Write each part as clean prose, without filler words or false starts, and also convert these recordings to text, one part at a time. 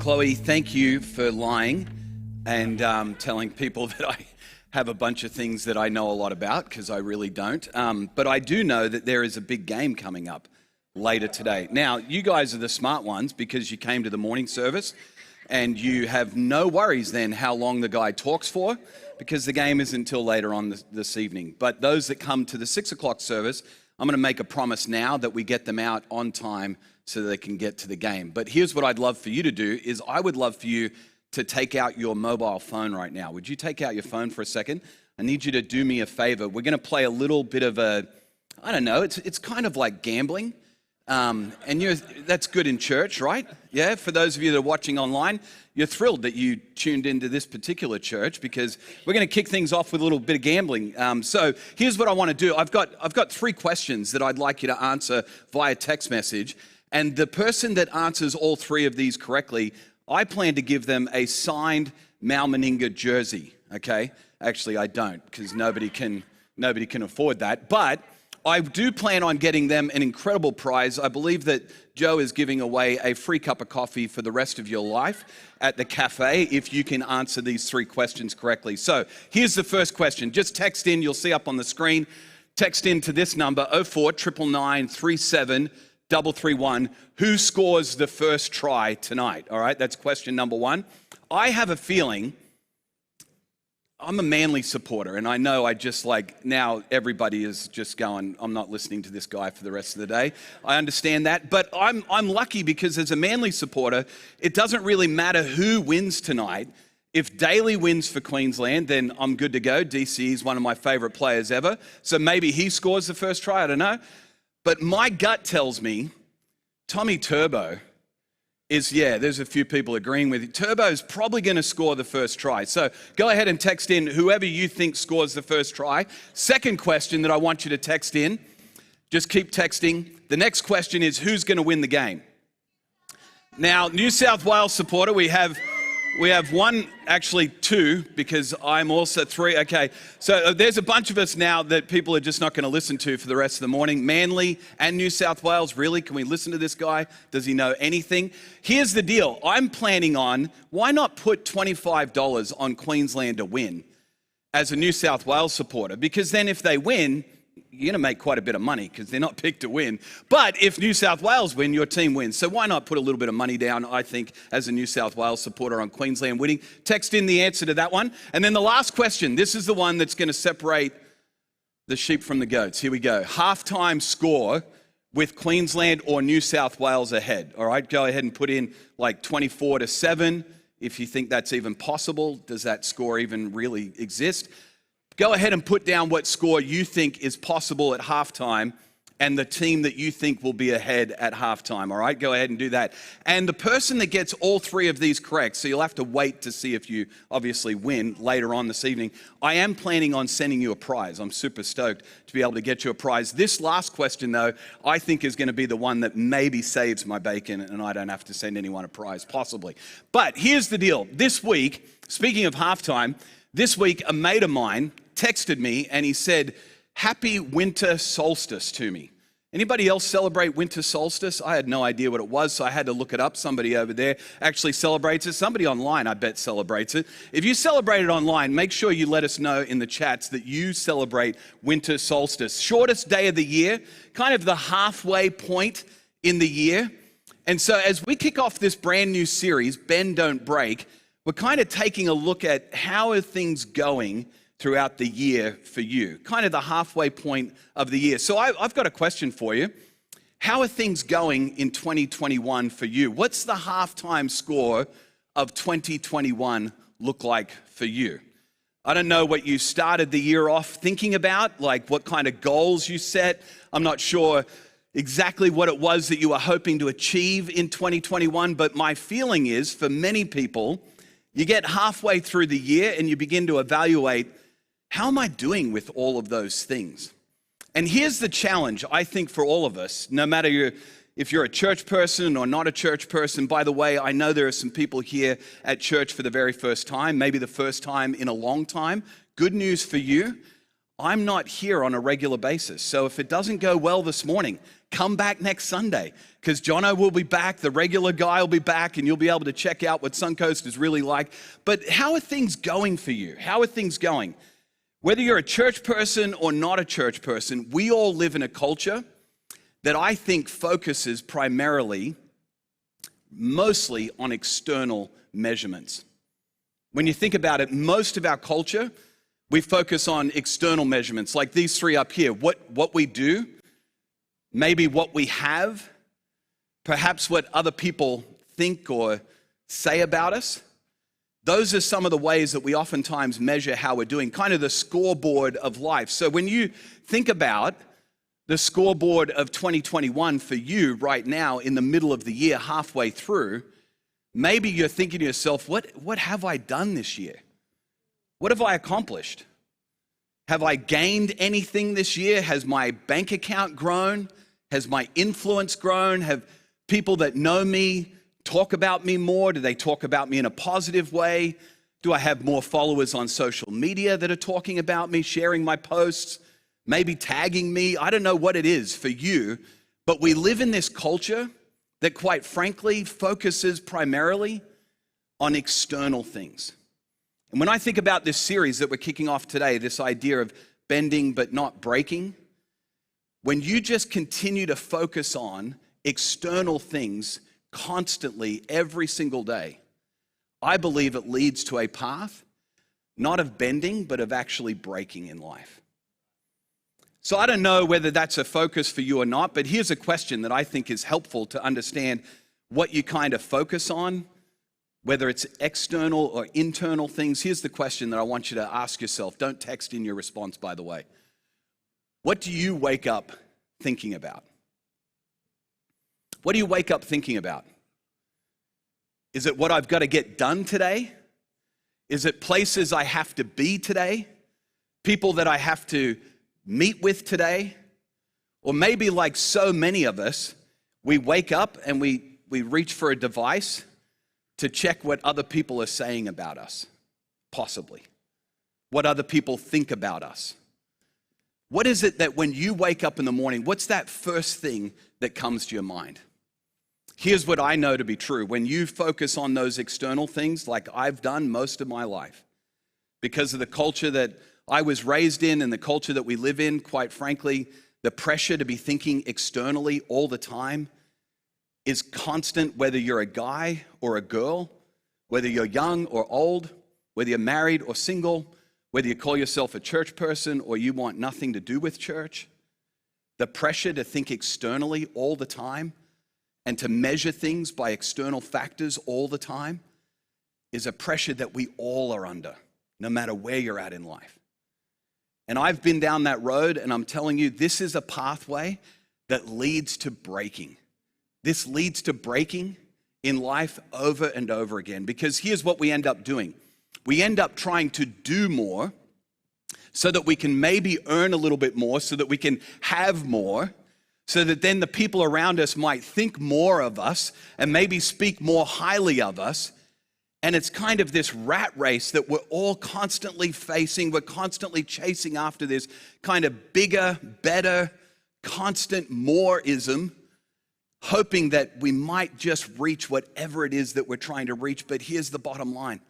Chloe, thank you for lying and telling people that I have a bunch of things that I know a lot about, because I really don't. But I do know that there is a big game coming up later today. Now, you guys are the smart ones because you came to the morning service and you have no worries then how long the guy talks for, because the game isn't until later on this evening. But those that come to the 6 o'clock service, I'm going to make a promise now that we get them out on time so they can get to the game. But here's what I'd love for you to do is I would love for you to take out your mobile phone right now. Would you take out your phone for a second? I need you to do me a favor. We're going to play a little bit of a, I don't know, it's kind of like gambling. That's good in church, right? Yeah, for those of you that are watching online, you're thrilled that you tuned into this particular church because we're going to kick things off with a little bit of gambling. So here's what I want to do. I've got 3 questions that I'd like you to answer via text message. And the person that answers all 3 of these correctly, I plan to give them a signed Mal Meninga jersey, okay? Actually, I don't, because nobody can afford that. But I do plan on getting them an incredible prize. I believe that Joe is giving away a free cup of coffee for the rest of your life at the cafe if you can answer these 3 questions correctly. So here's the first question. Just text in, you'll see up on the screen. Text in to this number, 04 999 37 331. Who scores the first try tonight? All right, that's question number 1. I have a feeling, I'm a Manly supporter, and I know now everybody is just going, I'm not listening to this guy for the rest of the day. I understand that, but I'm lucky because as a Manly supporter, it doesn't really matter who wins tonight. If Daly wins for Queensland, then I'm good to go. DC is one of my favorite players ever, so maybe he scores the first try, I don't know. But my gut tells me Tommy Turbo there's a few people agreeing with you. Turbo's probably going to score the first try. So go ahead and text in whoever you think scores the first try. Second question that I want you to text in, just keep texting. The next question is, who's going to win the game? Now, New South Wales supporter, we have one, actually 2, because I'm also 3. Okay, so there's a bunch of us now that people are just not going to listen to for the rest of the morning. Manly and New South Wales, really? Can we listen to this guy? Does he know anything? Here's the deal. I'm planning on, why not put $25 on Queensland to win as a New South Wales supporter? Because then if they win, you're going to make quite a bit of money because they're not picked to win. But if New South Wales win, your team wins. So why not put a little bit of money down, I think, as a New South Wales supporter on Queensland winning? Text in the answer to that one. And then the last question. This is the one that's going to separate the sheep from the goats. Here we go. Halftime score with Queensland or New South Wales ahead. All right, go ahead and put in like 24-7 if you think that's even possible. Does that score even really exist? Go ahead and put down what score you think is possible at halftime and the team that you think will be ahead at halftime, all right? Go ahead and do that. And the person that gets all 3 of these correct, so you'll have to wait to see if you obviously win later on this evening, I am planning on sending you a prize. I'm super stoked to be able to get you a prize. This last question, though, I think is going to be the one that maybe saves my bacon and I don't have to send anyone a prize, possibly. But here's the deal. This week, speaking of halftime, this week a mate of mine texted me and he said, "Happy winter solstice" to me. Anybody else celebrate winter solstice? I had no idea what it was, so I had to look it up. Somebody over there actually celebrates it. Somebody online, I bet, celebrates it. If you celebrate it online, make sure you let us know in the chats that you celebrate winter solstice. Shortest day of the year, kind of the halfway point in the year. And so as we kick off this brand new series, Bend Don't Break, we're kind of taking a look at how are things going throughout the year for you, kind of the halfway point of the year. So I've got a question for you. How are things going in 2021 for you? What's the halftime score of 2021 look like for you? I don't know what you started the year off thinking about, like what kind of goals you set. I'm not sure exactly what it was that you were hoping to achieve in 2021, but my feeling is for many people, you get halfway through the year and you begin to evaluate, how am I doing with all of those things? And here's the challenge, I think, for all of us, no matter if you're a church person or not a church person. By the way, I know there are some people here at church for the very first time, maybe the first time in a long time. Good news for you. I'm not here on a regular basis. So if it doesn't go well this morning, come back next Sunday, because Jono will be back, the regular guy will be back, and you'll be able to check out what Suncoast is really like. But how are things going for you? How are things going? Whether you're a church person or not a church person, we all live in a culture that I think focuses primarily, mostly on external measurements. When you think about it, most of our culture, we focus on external measurements, like these three up here. What we do, maybe what we have, perhaps what other people think or say about us. Those are some of the ways that we oftentimes measure how we're doing, kind of the scoreboard of life. So when you think about the scoreboard of 2021 for you right now in the middle of the year, halfway through, maybe you're thinking to yourself, what have I done this year? What have I accomplished? Have I gained anything this year? Has my bank account grown? Has my influence grown? Have people that know me talk about me more? Do they talk about me in a positive way? Do I have more followers on social media that are talking about me, sharing my posts, maybe tagging me? I don't know what it is for you, but we live in this culture that, quite frankly, focuses primarily on external things. And when I think about this series that we're kicking off today, this idea of bending but not breaking, when you just continue to focus on external things constantly every single day, I believe it leads to a path, not of bending, but of actually breaking in life. So I don't know whether that's a focus for you or not, but here's a question that I think is helpful to understand what you kind of focus on, whether it's external or internal things. Here's the question that I want you to ask yourself. Don't text in your response, by the way. What do you wake up thinking about? What do you wake up thinking about? Is it what I've got to get done today? Is it places I have to be today? People that I have to meet with today? Or maybe, like so many of us, we wake up and we reach for a device to check what other people are saying about us, possibly. What other people think about us. What is it that when you wake up in the morning, what's that first thing that comes to your mind? Here's what I know to be true. When you focus on those external things, like I've done most of my life, because of the culture that I was raised in and the culture that we live in, quite frankly, the pressure to be thinking externally all the time is constant, whether you're a guy or a girl, whether you're young or old, whether you're married or single, whether you call yourself a church person or you want nothing to do with church. The pressure to think externally all the time and to measure things by external factors all the time is a pressure that we all are under, no matter where you're at in life. And I've been down that road, and I'm telling you, this is a pathway that leads to breaking. This leads to breaking in life over and over again, because here's what we end up doing. We end up trying to do more so that we can maybe earn a little bit more, so that we can have more, so that then the people around us might think more of us and maybe speak more highly of us. And it's kind of this rat race that we're all constantly facing. We're constantly chasing after this kind of bigger, better, constant more-ism, hoping that we might just reach whatever it is that we're trying to reach. But here's the bottom line.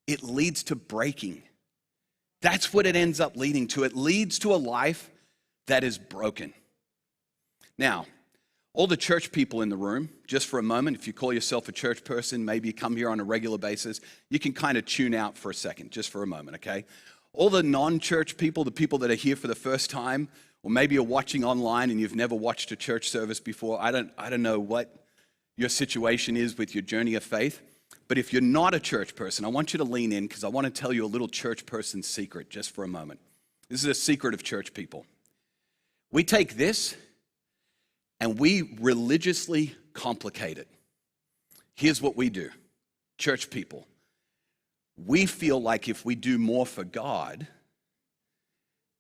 It leads to breaking. That's what it ends up leading to. It leads to a life that is broken. Now, all the church people in the room, just for a moment, if you call yourself a church person, maybe you come here on a regular basis, you can kind of tune out for a second, just for a moment, okay? All the non-church people, the people that are here for the first time, or maybe you're watching online and you've never watched a church service before. I don't know what your situation is with your journey of faith, but if you're not a church person, I want you to lean in, because I want to tell you a little church person secret just for a moment. This is a secret of church people. We take this and we religiously complicate it. Here's what we do, church people. We feel like if we do more for God,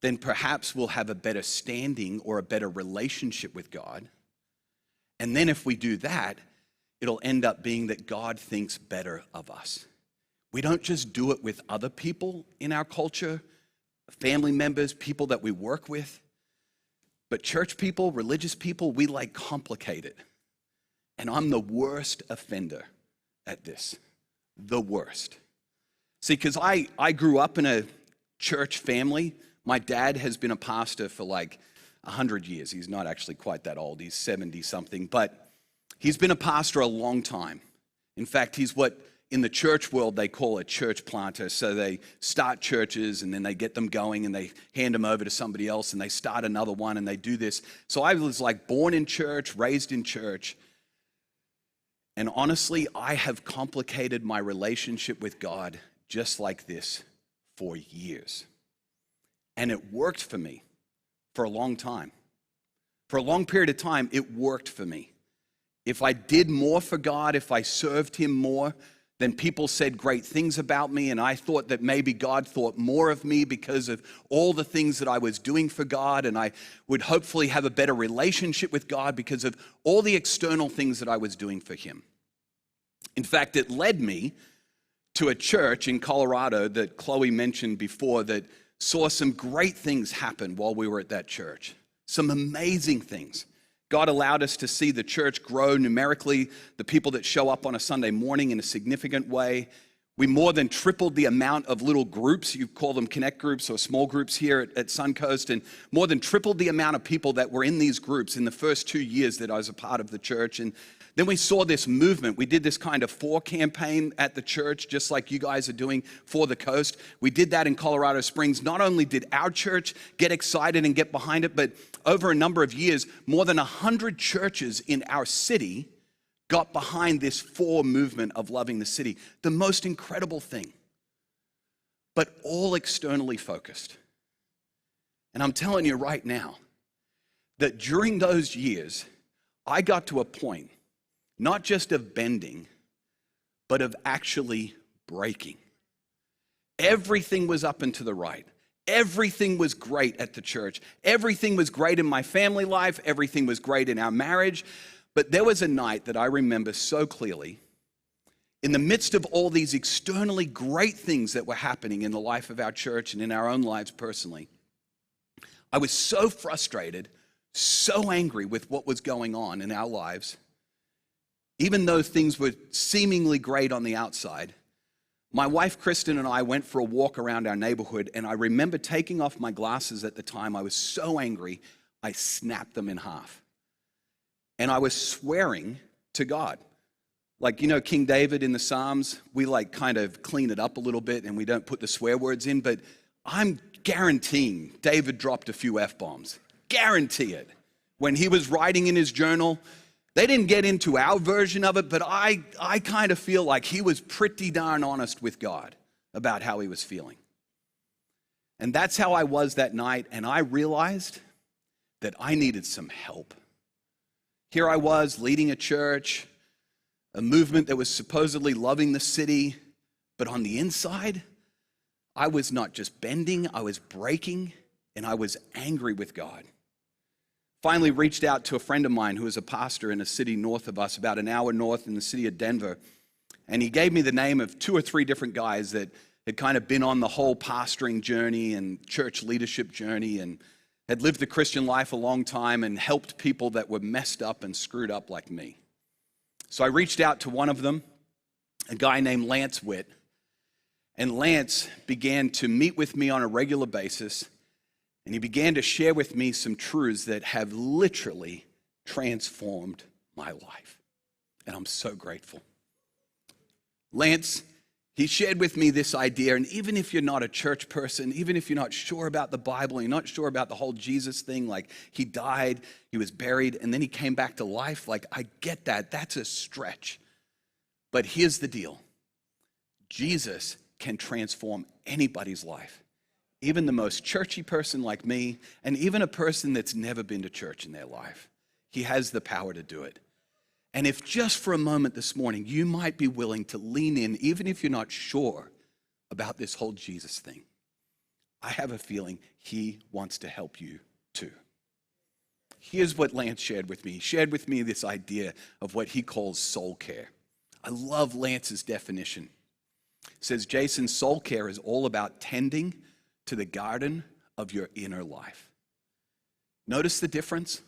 then perhaps we'll have a better standing or a better relationship with God. And then if we do that, it'll end up being that God thinks better of us. We don't just do it with other people in our culture, family members, people that we work with. But church people, religious people, we like complicate it. And I'm the worst offender at this. The worst. See, because I grew up in a church family. My dad has been a pastor for like 100 years. He's not actually quite that old. He's 70-something. But he's been a pastor a long time. In fact, he's what in the church world they call a church planter. So they start churches and then they get them going and they hand them over to somebody else and they start another one and they do this. So I was like born in church, raised in church. And honestly, I have complicated my relationship with God just like this for years. And it worked for me for a long time. For a long period of time, it worked for me. If I did more for God, if I served him more, then people said great things about me, and I thought that maybe God thought more of me because of all the things that I was doing for God, and I would hopefully have a better relationship with God because of all the external things that I was doing for him. In fact, it led me to a church in Colorado that Chloe mentioned before that saw some great things happen while we were at that church. Some amazing things. God allowed us to see the church grow numerically, the people that show up on a Sunday morning in a significant way. We more than tripled the amount of little groups, you call them connect groups or small groups here at Suncoast, and more than tripled the amount of people that were in these groups in the first 2 years that I was a part of the church. And then we saw this movement. We did this kind of for campaign at the church, just like you guys are doing for the coast. We did that in Colorado Springs. Not only did our church get excited and get behind it, but over a number of years, more than 100 churches in our city got behind this for movement of loving the city. The most incredible thing, but all externally focused. And I'm telling you right now that during those years, I got to a point not just of bending, but of actually breaking. Everything was up and to the right. Everything was great at the church. Everything was great in my family life. Everything was great in our marriage. But there was a night that I remember so clearly. In the midst of all these externally great things that were happening in the life of our church and in our own lives personally, I was so frustrated, so angry with what was going on in our lives. Even though things were seemingly great on the outside, my wife, Kristen, and I went for a walk around our neighborhood, and I remember taking off my glasses at the time. I was so angry, I snapped them in half. And I was swearing to God. Like, you know, King David in the Psalms, we like kind of clean it up a little bit and we don't put the swear words in, but I'm guaranteeing David dropped a few F-bombs. Guarantee it. When he was writing in his journal, they didn't get into our version of it, but I kind of feel like he was pretty darn honest with God about how he was feeling. And that's how I was that night, and I realized that I needed some help. Here I was leading a church, a movement that was supposedly loving the city, but on the inside, I was not just bending, I was breaking, and I was angry with God. Finally reached out to a friend of mine who is a pastor in a city north of us, about an hour north in the city of Denver. And he gave me the name of 2 or 3 different guys that had kind of been on the whole pastoring journey and church leadership journey and had lived the Christian life a long time and helped people that were messed up and screwed up like me. So I reached out to one of them, a guy named Lance Witt. And Lance began to meet with me on a regular basis. And he began to share with me some truths that have literally transformed my life. And I'm so grateful. Lance, he shared with me this idea, and even if you're not a church person, even if you're not sure about the Bible, you're not sure about the whole Jesus thing, like he died, he was buried, and then he came back to life, like I get that, that's a stretch. But here's the deal. Jesus can transform anybody's life. Even the most churchy person like me, and even a person that's never been to church in their life. He has the power to do it. And if just for a moment this morning, you might be willing to lean in, even if you're not sure about this whole Jesus thing, I have a feeling he wants to help you too. Here's what Lance shared with me. He shared with me this idea of what he calls soul care. I love Lance's definition. It says, Jason, soul care is all about tending to the garden of your inner life. Notice the difference?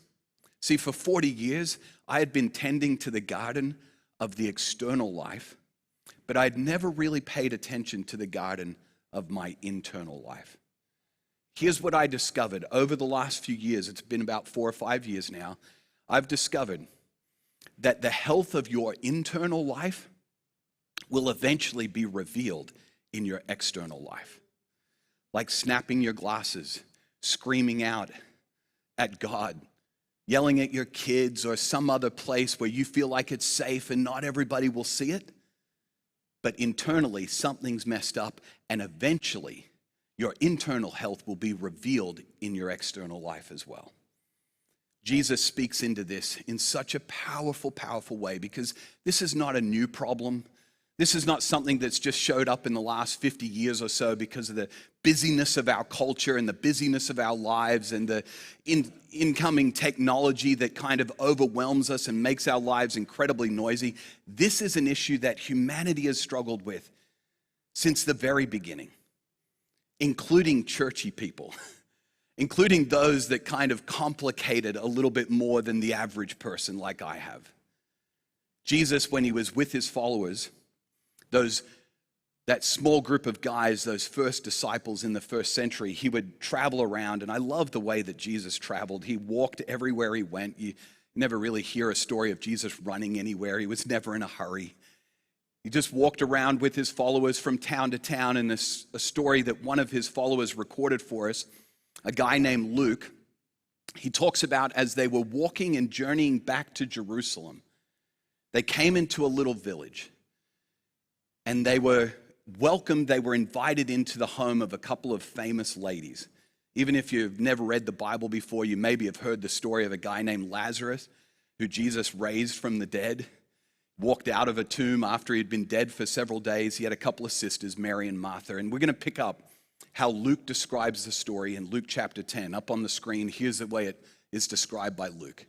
See, for 40 years, I had been tending to the garden of the external life, but I'd never really paid attention to the garden of my internal life. Here's what I discovered over the last few years. It's been about 4 or 5 years now. I've discovered that the health of your internal life will eventually be revealed in your external life. Like snapping your glasses, screaming out at God, yelling at your kids or some other place where you feel like it's safe and not everybody will see it. But internally, something's messed up, and eventually your internal health will be revealed in your external life as well. Jesus speaks into this in such a powerful, powerful way, because this is not a new problem. This is not something that's just showed up in the last 50 years or so because of the busyness of our culture and the busyness of our lives and the incoming technology that kind of overwhelms us and makes our lives incredibly noisy. This is an issue that humanity has struggled with since the very beginning, including churchy people, including those that kind of complicate it a little bit more than the average person like I have. Jesus, when he was with his followers, that small group of guys, those first disciples in the first century, he would travel around, and I love the way that Jesus traveled. He walked everywhere he went. You never really hear a story of Jesus running anywhere. He was never in a hurry. He just walked around with his followers from town to town, and a story that one of his followers recorded for us, a guy named Luke, he talks about as they were walking and journeying back to Jerusalem, they came into a little village. And they were welcomed, they were invited into the home of a couple of famous ladies. Even if you've never read the Bible before, you maybe have heard the story of a guy named Lazarus, who Jesus raised from the dead, walked out of a tomb after he'd been dead for several days. He had a couple of sisters, Mary and Martha. And we're going to pick up how Luke describes the story in Luke chapter 10. Up on the screen, here's the way it is described by Luke.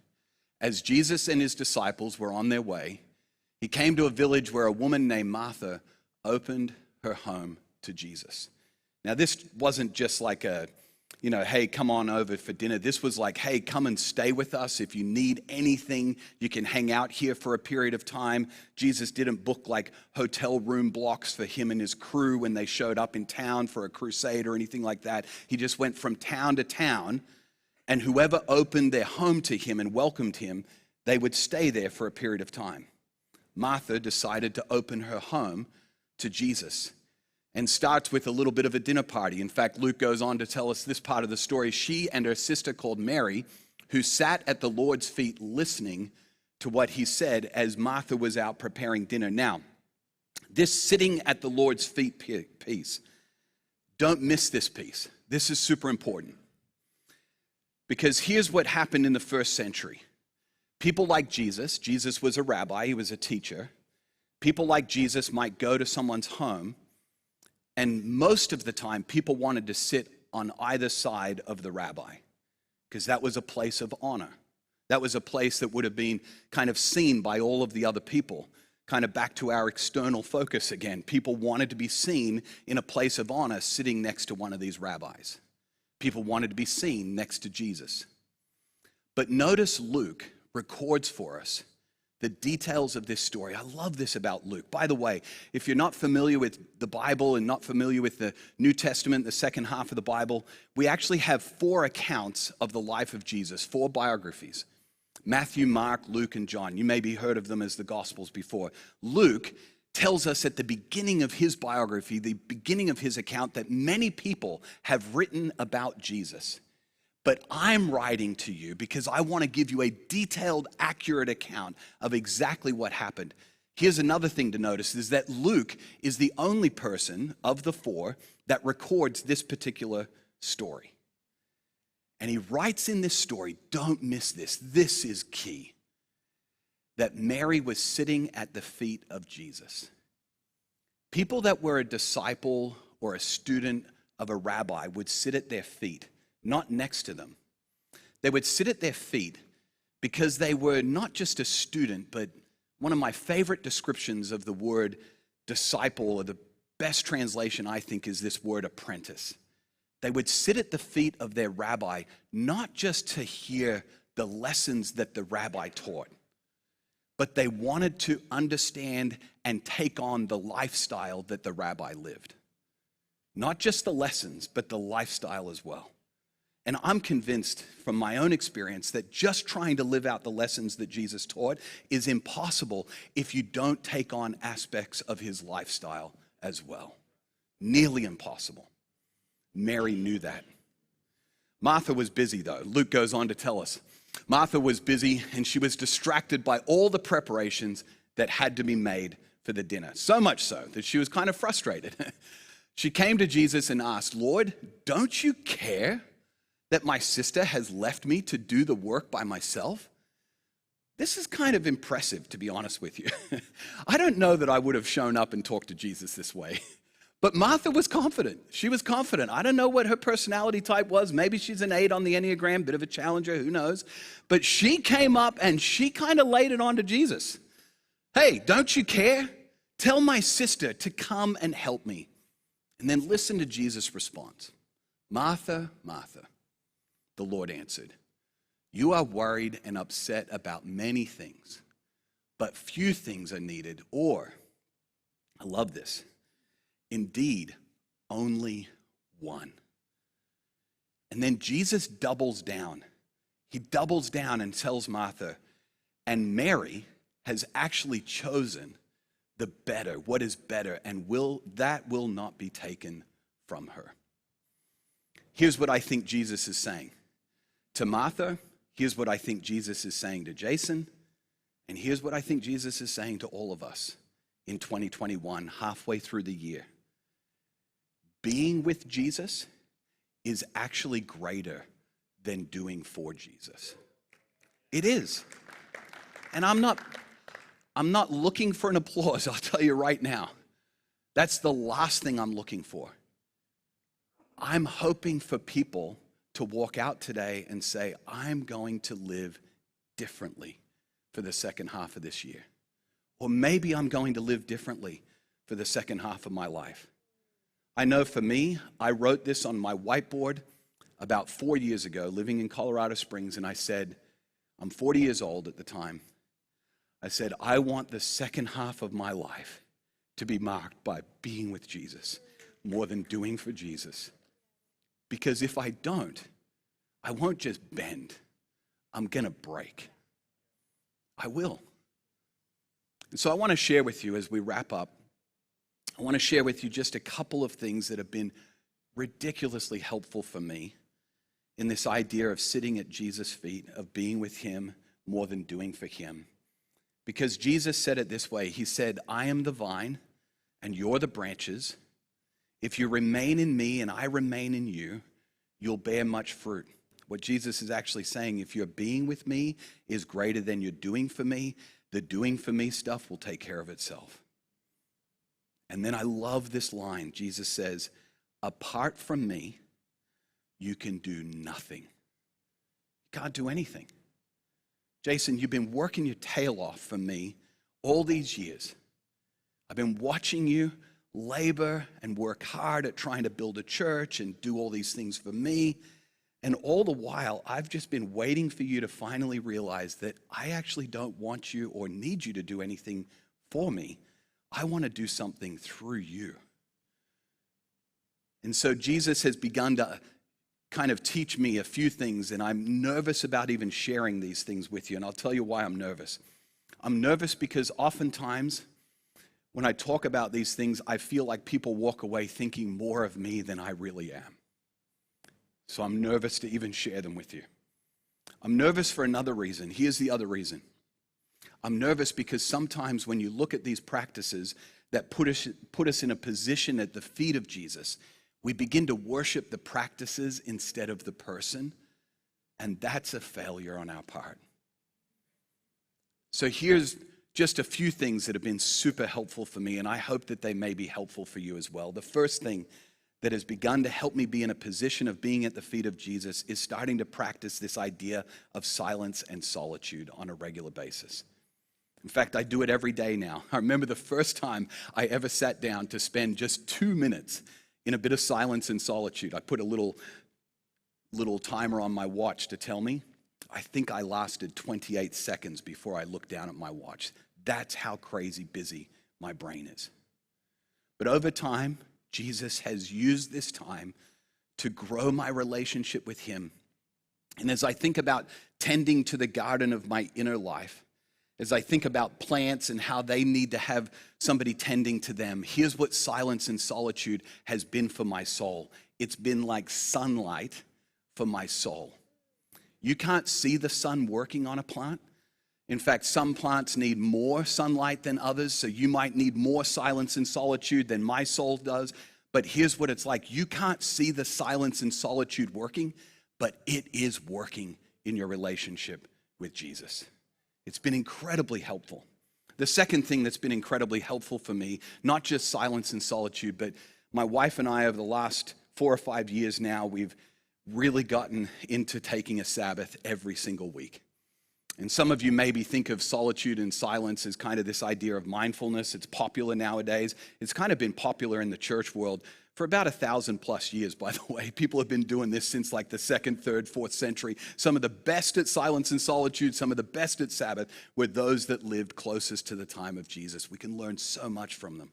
As Jesus and his disciples were on their way, he came to a village where a woman named Martha opened her home to Jesus. Now, this wasn't just like hey, come on over for dinner. This was like, hey, come and stay with us. If you need anything, you can hang out here for a period of time. Jesus didn't book like hotel room blocks for him and his crew when they showed up in town for a crusade or anything like that. He just went from town to town, and whoever opened their home to him and welcomed him, they would stay there for a period of time. Martha decided to open her home to Jesus and starts with a little bit of a dinner party. In fact, Luke goes on to tell us this part of the story. She and her sister called Mary, who sat at the Lord's feet listening to what he said as Martha was out preparing dinner. Now, this sitting at the Lord's feet piece, don't miss this piece. This is super important. Because here's what happened in the first century. People like Jesus was a rabbi, he was a teacher. People like Jesus might go to someone's home, and most of the time, people wanted to sit on either side of the rabbi, because that was a place of honor. That was a place that would have been kind of seen by all of the other people. Kind of back to our external focus again. People wanted to be seen in a place of honor sitting next to one of these rabbis. People wanted to be seen next to Jesus. But notice Luke records for us the details of this story. I love this about Luke. By the way, if you're not familiar with the Bible and not familiar with the New Testament, the second half of the Bible, we actually have 4 accounts of the life of Jesus, 4 biographies. Matthew, Mark, Luke, and John. You maybe heard of them as the Gospels before. Luke tells us at the beginning of his biography, the beginning of his account, that many people have written about Jesus. But I'm writing to you because I want to give you a detailed, accurate account of exactly what happened. Here's another thing to notice, is that Luke is the only person of the 4 that records this particular story. And he writes in this story, don't miss this, this is key, that Mary was sitting at the feet of Jesus. People that were a disciple or a student of a rabbi would sit at their feet, not next to them. They would sit at their feet because they were not just a student, but one of my favorite descriptions of the word disciple, or the best translation I think, is this word apprentice. They would sit at the feet of their rabbi, not just to hear the lessons that the rabbi taught, but they wanted to understand and take on the lifestyle that the rabbi lived. Not just the lessons, but the lifestyle as well. And I'm convinced from my own experience that just trying to live out the lessons that Jesus taught is impossible if you don't take on aspects of his lifestyle as well. Nearly impossible. Mary knew that. Martha was busy though. Luke goes on to tell us. Martha was busy and she was distracted by all the preparations that had to be made for the dinner. So much so that she was kind of frustrated. She came to Jesus and asked, "Lord, don't you care that my sister has left me to do the work by myself?" This is kind of impressive, to be honest with you. I don't know that I would have shown up and talked to Jesus this way. But Martha was confident. She was confident. I don't know what her personality type was. Maybe she's an 8 on the Enneagram, bit of a challenger, who knows. But she came up and she kind of laid it on to Jesus. "Hey, don't you care? Tell my sister to come and help me." And then listen to Jesus' response. "Martha, Martha," the Lord answered, "you are worried and upset about many things, but few things are needed, or," I love this, "indeed, only one." And then Jesus doubles down. He doubles down and tells Martha, "And Mary has actually chosen the better, what is better, and that will not be taken from her." Here's what I think Jesus is saying to Martha. Here's what I think Jesus is saying to Jason. And here's what I think Jesus is saying to all of us in 2021, halfway through the year. Being with Jesus is actually greater than doing for Jesus. It is. And I'm not looking for an applause, I'll tell you right now. That's the last thing I'm looking for. I'm hoping for people to walk out today and say, "I'm going to live differently for the second half of this year." Or maybe I'm going to live differently for the second half of my life. I know for me, I wrote this on my whiteboard about 4 years ago, living in Colorado Springs, and I said, I'm 40 years old at the time. I said, I want the second half of my life to be marked by being with Jesus more than doing for Jesus. Because if I don't, I won't just bend. I'm going to break. I will. And so I want to share with you as we wrap up, I want to share with you just a couple of things that have been ridiculously helpful for me in this idea of sitting at Jesus' feet, of being with him more than doing for him. Because Jesus said it this way. He said, I am the vine and you're the branches. If you remain in me and I remain in you, you'll bear much fruit. What Jesus is actually saying, if your being with me is greater than your doing for me, the doing for me stuff will take care of itself. And then I love this line. Jesus says, apart from me, you can do nothing. You can't do anything. Jason, you've been working your tail off for me all these years. I've been watching you labor and work hard at trying to build a church and do all these things for me. And all the while, I've just been waiting for you to finally realize that I actually don't want you or need you to do anything for me. I want to do something through you. And so Jesus has begun to kind of teach me a few things, and I'm nervous about even sharing these things with you, and I'll tell you why I'm nervous. I'm nervous because oftentimes when I talk about these things, I feel like people walk away thinking more of me than I really am. So I'm nervous to even share them with you. I'm nervous for another reason. Here's the other reason. I'm nervous because sometimes when you look at these practices that put us in a position at the feet of Jesus, we begin to worship the practices instead of the person, and that's a failure on our part. So here's just a few things that have been super helpful for me, and I hope that they may be helpful for you as well. The first thing that has begun to help me be in a position of being at the feet of Jesus is starting to practice this idea of silence and solitude on a regular basis. In fact, I do it every day now. I remember the first time I ever sat down to spend just 2 minutes in a bit of silence and solitude. I put a little timer on my watch to tell me. I think I lasted 28 seconds before I looked down at my watch. That's how crazy busy my brain is. But over time, Jesus has used this time to grow my relationship with him. And as I think about tending to the garden of my inner life, as I think about plants and how they need to have somebody tending to them, here's what silence and solitude has been for my soul. It's been like sunlight for my soul. You can't see the sun working on a plant. In fact, some plants need more sunlight than others, so you might need more silence and solitude than my soul does. But here's what it's like. You can't see the silence and solitude working, but it is working in your relationship with Jesus. It's been incredibly helpful. The second thing that's been incredibly helpful for me, not just silence and solitude, but my wife and I over the last 4 or 5 years now, we've really gotten into taking a Sabbath every single week. And some of you maybe think of solitude and silence as kind of this idea of mindfulness. It's popular nowadays. It's kind of been popular in the church world for about 1,000+ years, by the way. People have been doing this since like the 2nd, 3rd, 4th century. Some of the best at silence and solitude, some of the best at Sabbath were those that lived closest to the time of Jesus. We can learn so much from them.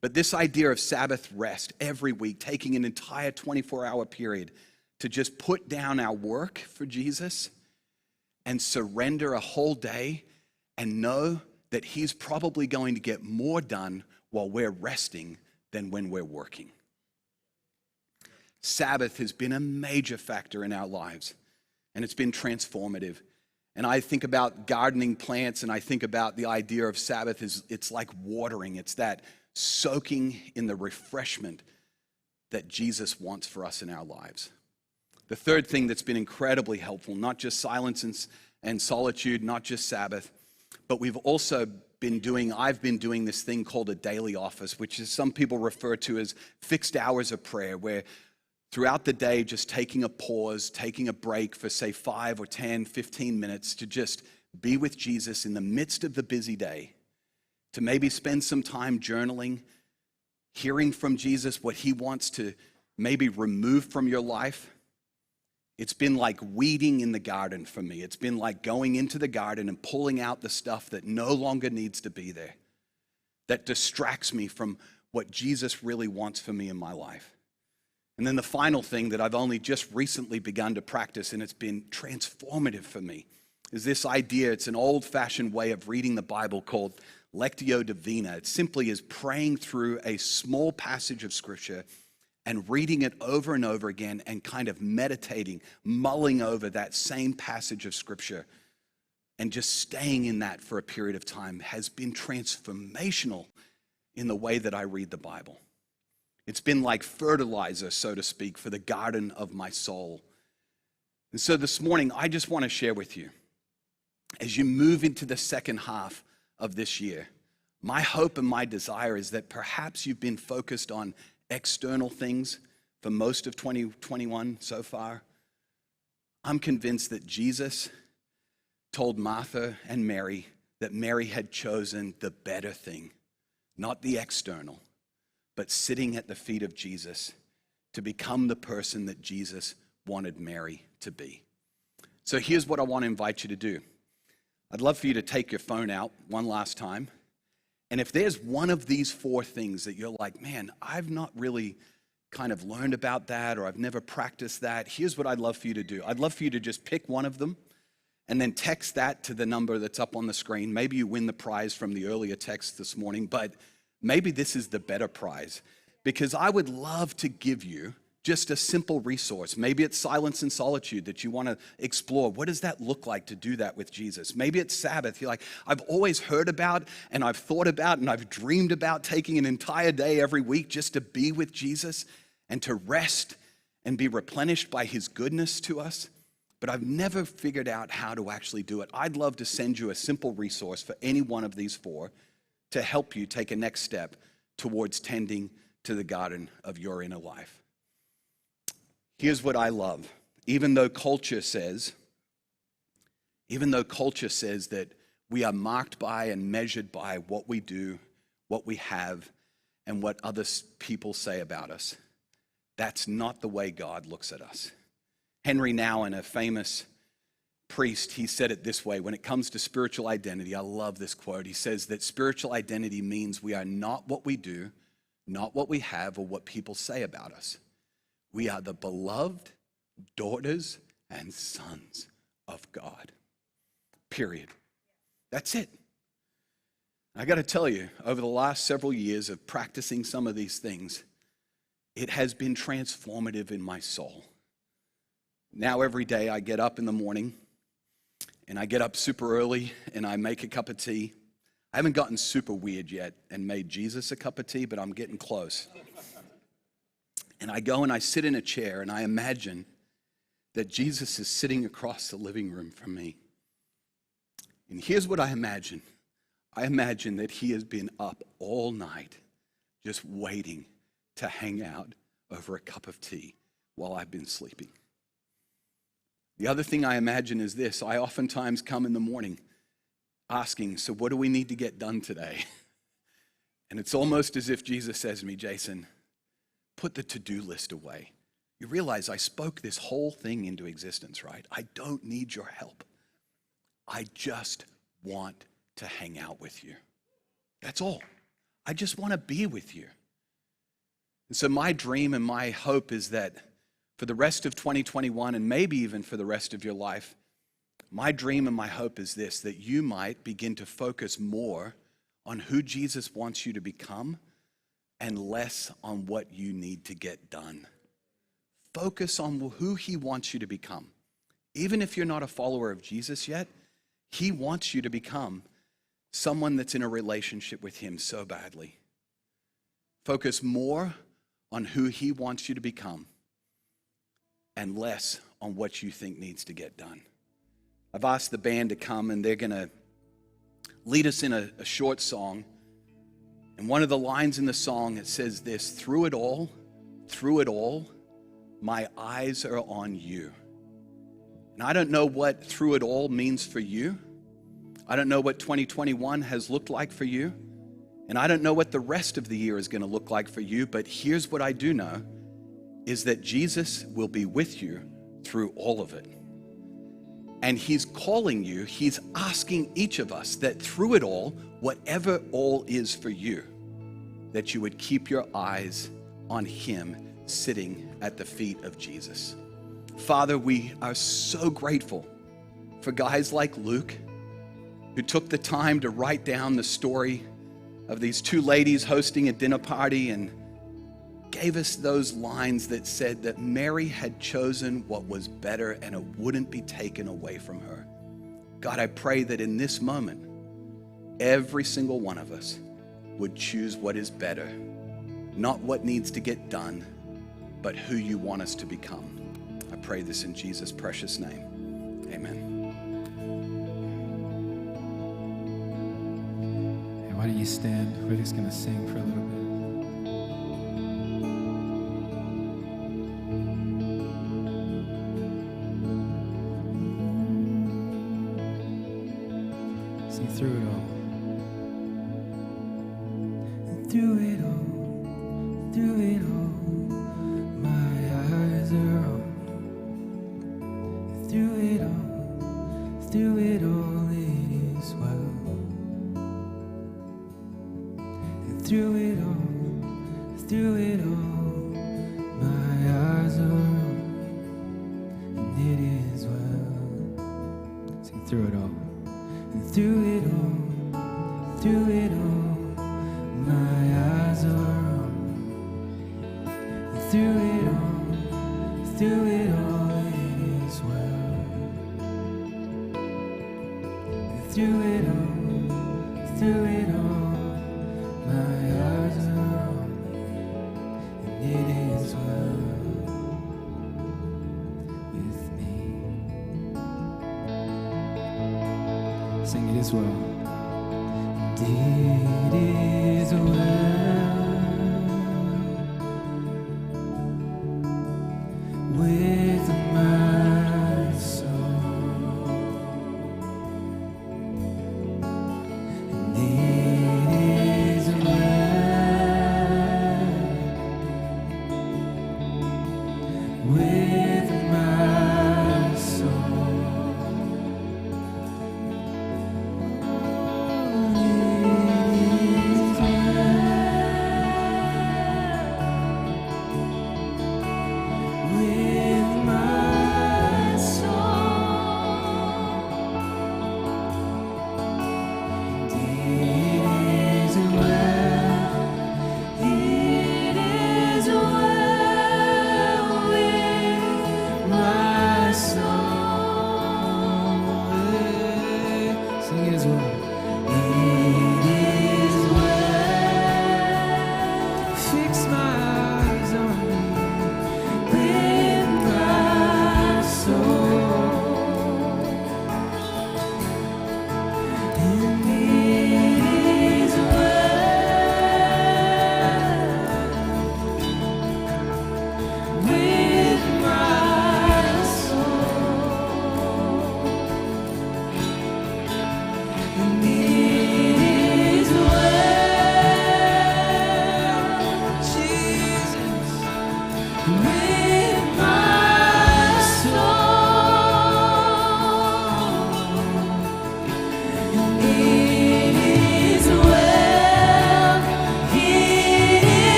But this idea of Sabbath rest every week, taking an entire 24-hour period to just put down our work for Jesus and surrender a whole day and know that he's probably going to get more done while we're resting than when we're working. Sabbath has been a major factor in our lives, and it's been transformative. And I think about gardening plants, and I think about the idea of Sabbath is it's like watering. It's that soaking in the refreshment that Jesus wants for us in our lives. The third thing that's been incredibly helpful, not just silence and solitude, not just Sabbath, but we've also I've been doing this thing called a daily office, which is some people refer to as fixed hours of prayer, where throughout the day, just taking a pause, taking a break for say 5 or 10, 15 minutes to just be with Jesus in the midst of the busy day, to maybe spend some time journaling, hearing from Jesus what he wants to maybe remove from your life. It's been like weeding in the garden for me. It's been like going into the garden and pulling out the stuff that no longer needs to be there, that distracts me from what Jesus really wants for me in my life. And then the final thing that I've only just recently begun to practice, and it's been transformative for me, is this idea. It's an old-fashioned way of reading the Bible called Lectio Divina. It simply is praying through a small passage of Scripture and reading it over and over again and kind of meditating, mulling over that same passage of Scripture and just staying in that for a period of time has been transformational in the way that I read the Bible. It's been like fertilizer, so to speak, for the garden of my soul. And so this morning, I just want to share with you, as you move into the second half of this year, my hope and my desire is that perhaps you've been focused on external things for most of 2021 so far. I'm convinced that Jesus told Martha and Mary that Mary had chosen the better thing, not the external, but sitting at the feet of Jesus to become the person that Jesus wanted Mary to be. So here's what I want to invite you to do. I'd love for you to take your phone out one last time. And if there's one of these 4 things that you're like, man, I've not really kind of learned about that, or I've never practiced that, here's what I'd love for you to do. I'd love for you to just pick one of them and then text that to the number that's up on the screen. Maybe you win the prize from the earlier text this morning, but maybe this is the better prize, because I would love to give you just a simple resource. Maybe it's silence and solitude that you want to explore. What does that look like to do that with Jesus? Maybe it's Sabbath. You're like, I've always heard about and I've thought about and I've dreamed about taking an entire day every week just to be with Jesus and to rest and be replenished by his goodness to us. But I've never figured out how to actually do it. I'd love to send you a simple resource for any one of these 4 to help you take a next step towards tending to the garden of your inner life. Here's what I love. Even though culture says that we are marked by and measured by what we do, what we have, and what other people say about us. That's not the way God looks at us. Henry Nouwen, a famous priest, he said it this way when it comes to spiritual identity. I love this quote. He says that spiritual identity means we are not what we do, not what we have, or what people say about us. We are the beloved daughters and sons of God. Period. That's it. I got to tell you, over the last several years of practicing some of these things, it has been transformative in my soul. Now every day I get up in the morning, and I get up super early, and I make a cup of tea. I haven't gotten super weird yet and made Jesus a cup of tea, but I'm getting close. And I go and I sit in a chair, and I imagine that Jesus is sitting across the living room from me. And here's what I imagine. I imagine that he has been up all night just waiting to hang out over a cup of tea while I've been sleeping. The other thing I imagine is this. I oftentimes come in the morning asking, so what do we need to get done today? And it's almost as if Jesus says to me, Jason, put the to-do list away. You realize I spoke this whole thing into existence, right? I don't need your help. I just want to hang out with you. That's all. I just want to be with you. And so my dream and my hope is that for the rest of 2021 and maybe even for the rest of your life, my dream and my hope is this, that you might begin to focus more on who Jesus wants you to become and less on what you need to get done. Focus on who he wants you to become. Even if you're not a follower of Jesus yet, he wants you to become someone that's in a relationship with him so badly. Focus more on who he wants you to become and less on what you think needs to get done. I've asked the band to come, and they're going to lead us in a short song. And one of the lines in the song, it says this, through it all, my eyes are on you. And I don't know what through it all means for you. I don't know what 2021 has looked like for you. And I don't know what the rest of the year is going to look like for you. But here's what I do know, is that Jesus will be with you through all of it. And he's calling you, he's asking each of us that through it all, whatever all is for you, that you would keep your eyes on him sitting at the feet of Jesus. Father, we are so grateful for guys like Luke, who took the time to write down the story of these two ladies hosting a dinner party and gave us those lines that said that Mary had chosen what was better and it wouldn't be taken away from her. God, I pray that in this moment, every single one of us would choose what is better, not what needs to get done, but who you want us to become. I pray this in Jesus' precious name. Amen. Hey, why don't you stand? We're just going to sing for a little bit. Sing through it all. Through it all, through it all, my eyes are on. Through it all it is well. And through it all, my eyes are on, and it is well. Sing through it all. And through it all, my eyes are on. And through it all it is well. And through it all, my eyes are on, and it is well with me. Sing it as well. And it is well with my soul, and it is well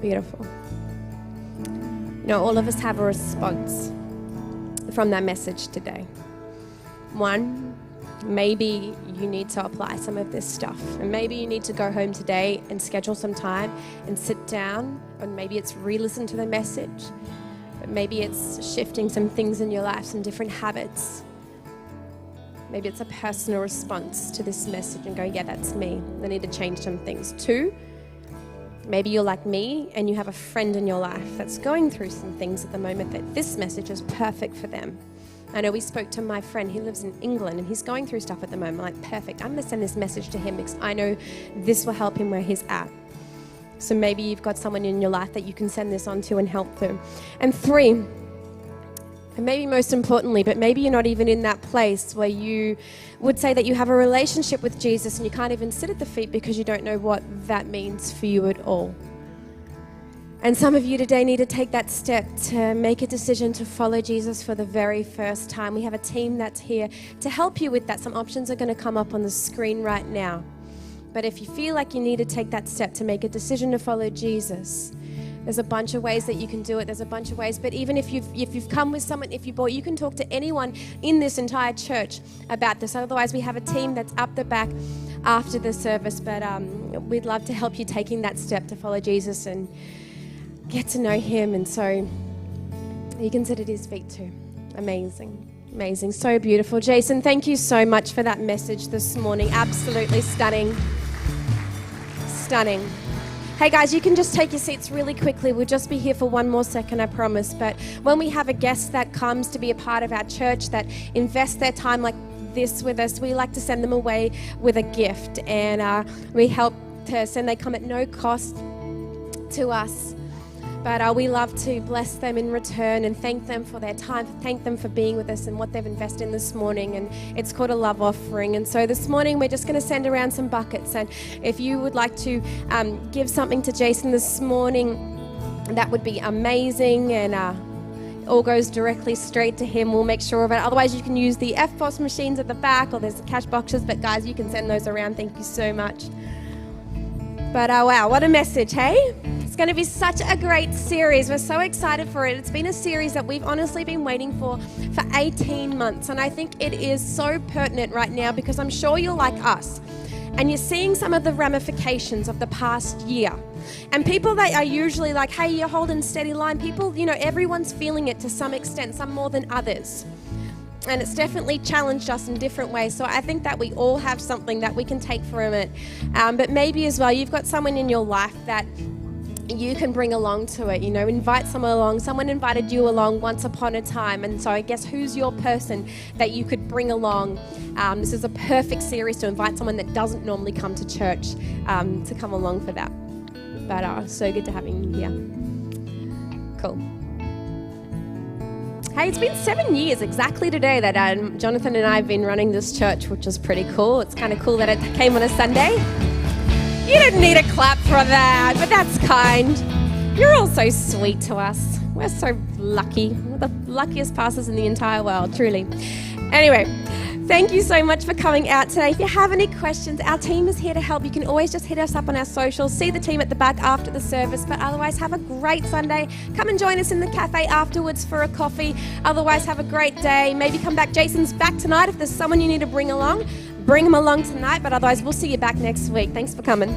Beautiful. You know, all of us have a response from that message today. One, maybe you need to apply some of this stuff, and maybe you need to go home today and schedule some time and sit down, and maybe it's re-listen to the message, but maybe it's shifting some things in your life, some different habits. Maybe it's a personal response to this message and go, yeah, that's me. I need to change some things. Two, maybe you're like me and you have a friend in your life that's going through some things at the moment that this message is perfect for them. I know we spoke to my friend, he lives in England and he's going through stuff at the moment. I'm like, perfect, I'm going to send this message to him because I know this will help him where he's at. So maybe you've got someone in your life that you can send this on to and help them. And three, and maybe most importantly, but maybe you're not even in that place where you would say that you have a relationship with Jesus and you can't even sit at the feet because you don't know what that means for you at all. And some of you today need to take that step to make a decision to follow Jesus for the very first time. We have a team that's here to help you with that. Some options are going to come up on the screen right now. But if you feel like you need to take that step to make a decision to follow Jesus, there's a bunch of ways that you can do it. There's a bunch of ways. But even if you've come with someone, if you bought, you can talk to anyone in this entire church about this. Otherwise, we have a team that's up the back after the service. But we'd love to help you taking that step to follow Jesus and get to know him. And so you can sit at his feet too. Amazing. Amazing. So beautiful. Jason, thank you so much for that message this morning. Absolutely stunning. Stunning. Hey guys, you can just take your seats really quickly. We'll just be here for one more second, I promise. But when we have a guest that comes to be a part of our church, that invests their time like this with us, we like to send them away with a gift. And we help to send, they come at no cost to us. But we love to bless them in return and thank them for their time, thank them for being with us and what they've invested in this morning. And it's called a love offering. And so this morning we're just going to send around some buckets. And if you would like to give something to Jason this morning, that would be amazing. And all goes directly straight to him. We'll make sure of it. Otherwise, you can use the FPOS machines at the back, or there's the cash boxes. But guys, you can send those around. Thank you so much. But wow, what a message, hey? It's going to be such a great series. We're so excited for it. It's been a series that we've honestly been waiting for 18 months. And I think it is so pertinent right now because I'm sure you're like us. And you're seeing some of the ramifications of the past year. And people that are usually like, hey, you're holding steady line. People, you know, everyone's feeling it to some extent, some more than others. And it's definitely challenged us in different ways. So I think that we all have something that we can take from it. But maybe as well, you've got someone in your life that you can bring along to it, you know, invite someone along. Someone invited you along once upon a time. And so I guess who's your person that you could bring along? This is a perfect series to invite someone that doesn't normally come to church to come along for that. But so good to have you here. Cool. Hey, it's been 7 years exactly today that Jonathan and I have been running this church, which is pretty cool. It's kind of cool that it came on a Sunday. You didn't need a clap for that, but that's kind. You're all so sweet to us. We're so lucky. We're the luckiest pastors in the entire world, truly. Anyway, thank you so much for coming out today. If you have any questions, our team is here to help. You can always just hit us up on our socials. See the team at the back after the service. But otherwise, have a great Sunday. Come and join us in the cafe afterwards for a coffee. Otherwise, have a great day. Maybe come back. Jason's back tonight. If there's someone you need to bring along, bring them along tonight. But otherwise, we'll see you back next week. Thanks for coming.